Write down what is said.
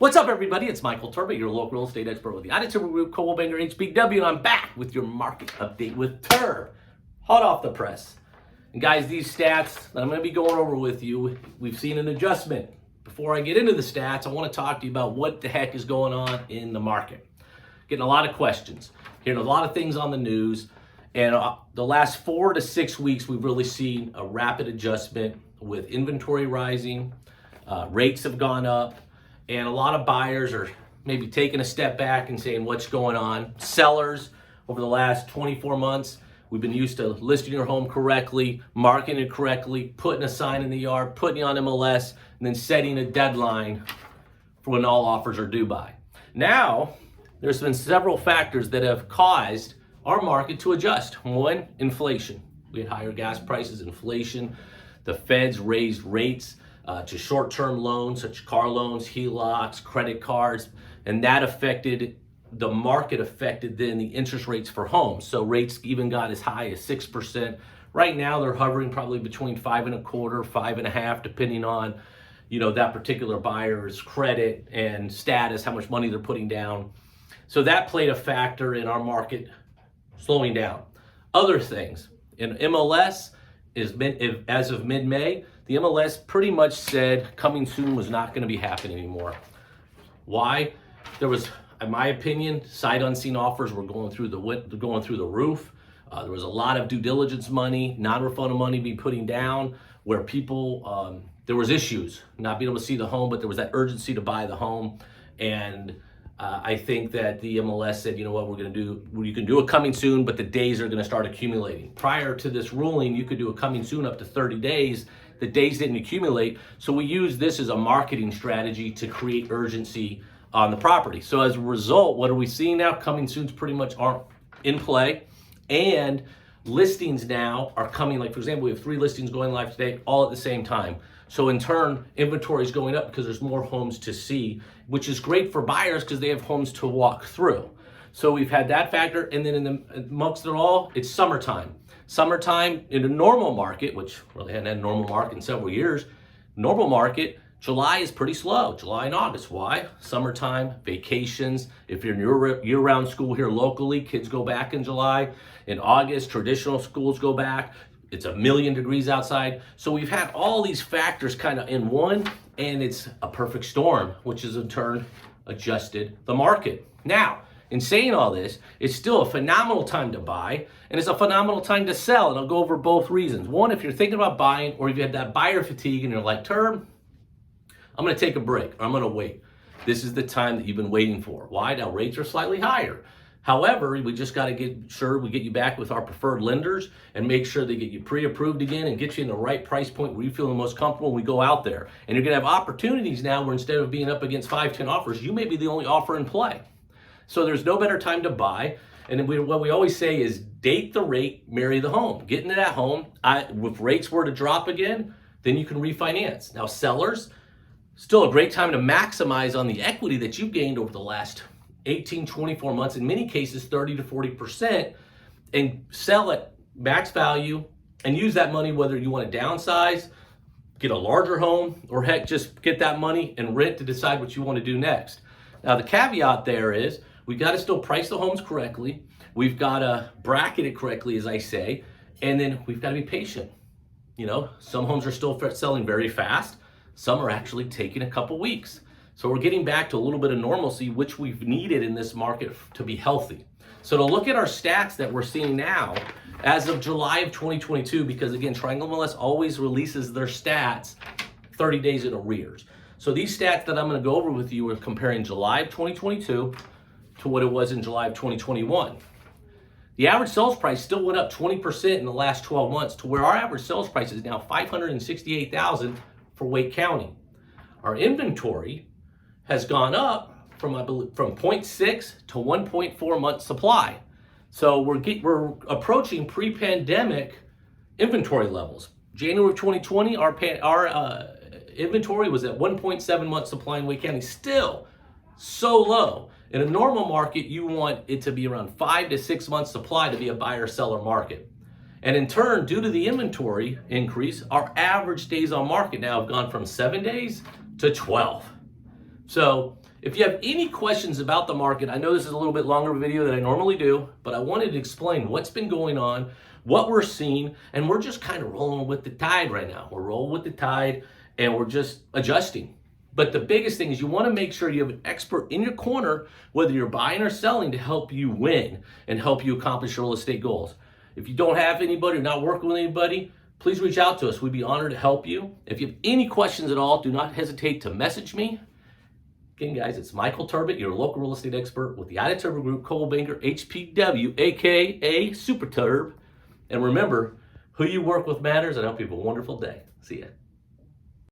What's up, everybody? It's Michael Terb, your local real estate expert with the Auditor Group, Coldwell Banker, HBW, and I'm back with your market update with Terb. Hot off the press. And guys, these stats that I'm going to be going over with you, we've seen an adjustment. Before I get into the stats, I want to talk to you about what the heck is going on in the market. Getting a lot of questions, hearing a lot of things on the news, and the last 4 to 6 weeks, we've really seen a rapid adjustment with inventory rising, rates have gone up, and a lot of buyers are maybe taking a step back and saying, what's going on? Sellers, over the last 24 months, we've been used to listing your home correctly, marketing it correctly, putting a sign in the yard, putting it on MLS, and then setting a deadline for when all offers are due by. Now, there's been several factors that have caused our market to adjust. One, inflation. We had higher gas prices, inflation. The Feds raised rates to short-term loans, such as car loans, HELOCs, credit cards, and that affected the market, affected then the interest rates for homes. So rates even got as high as 6%. Right now, they're hovering probably between 5.25%, 5.5%, depending on, that particular buyer's credit and status, how much money they're putting down. So that played a factor in our market slowing down. Other things, in MLS, as of mid-May, the MLS pretty much said coming soon was not going to be happening anymore. Why? There was, in my opinion, sight unseen offers were going through the roof. There was a lot of due diligence money, non-refundable money being putting down, where people, there was issues, not being able to see the home, but there was that urgency to buy the home. And I think that the MLS said, you know what, you can do a coming soon, but the days are going to start accumulating. Prior to this ruling, you could do a coming soon up to 30 days. The days didn't accumulate, so we use this as a marketing strategy to create urgency on the property. So as a result, what are we seeing now? Coming soons pretty much aren't in play, and listings now are coming, like for example, we have 3 listings going live today, all at the same time. So in turn, inventory is going up because there's more homes to see, which is great for buyers because they have homes to walk through. So we've had that factor, and then amongst it all, it's summertime. Summertime in a normal market, which really hadn't had a normal market in several years, normal market, July is pretty slow, July and August. Why? Summertime, vacations. If you're in year-round school here locally, kids go back in July. In August, traditional schools go back. It's 1,000,000 degrees outside. So we've had all these factors kind of in one, and it's a perfect storm, which has in turn adjusted the market. Now, in saying all this, it's still a phenomenal time to buy, and it's a phenomenal time to sell, and I'll go over both reasons. One, if you're thinking about buying, or if you have that buyer fatigue and you're like, Terb, I'm going to take a break, or I'm going to wait. This is the time that you've been waiting for. Why? Now, rates are slightly higher. However, we just got to get sure we get you back with our preferred lenders and make sure they get you pre-approved again and get you in the right price point where you feel the most comfortable when we go out there. And you're going to have opportunities now where instead of being up against 5, 10 offers, you may be the only offer in play. So there's no better time to buy. And what we always say is date the rate, marry the home. Get into that home. If rates were to drop again, then you can refinance. Now, sellers, still a great time to maximize on the equity that you've gained over the last 18, 24 months, in many cases 30 to 40%, and sell at max value and use that money whether you want to downsize, get a larger home, or heck, just get that money and rent to decide what you want to do next. Now, the caveat there is we've got to still price the homes correctly. We've got to bracket it correctly, as I say, and then we've got to be patient. Some homes are still selling very fast. Some are actually taking a couple weeks. So we're getting back to a little bit of normalcy, which we've needed in this market to be healthy. So to look at our stats that we're seeing now, as of July of 2022, because again, Triangle MLS always releases their stats 30 days in arrears. So these stats that I'm going to go over with you are comparing July of 2022 to what it was in July of 2021. The average sales price still went up 20% in the last 12 months to where our average sales price is now $568,000 for Wake County. Our inventory has gone up from 0.6 to 1.4 month supply. So we're approaching pre-pandemic inventory levels. January of 2020, our inventory was at 1.7 month supply in Wake County, still so low. In a normal market, you want it to be around 5 to 6 months supply to be a buyer-seller market. And in turn, due to the inventory increase, our average days on market now have gone from 7 days to 12. So If you have any questions about the market, I know this is a little bit longer video than I normally do, but I wanted to explain what's been going on, what we're seeing, and we're just kind of rolling with the tide right now. We're rolling with the tide and we're just adjusting. But the biggest thing is you want to make sure you have an expert in your corner, whether you're buying or selling, to help you win and help you accomplish your real estate goals. If you don't have anybody or not working with anybody, please reach out to us. We'd be honored to help you. If you have any questions at all, do not hesitate to message me. Again, guys, it's Michael Terb, your local real estate expert with the Terb Group, Coldwell Banker, HPW, aka Super Terb. And remember, who you work with matters. And I hope you have a wonderful day. See ya.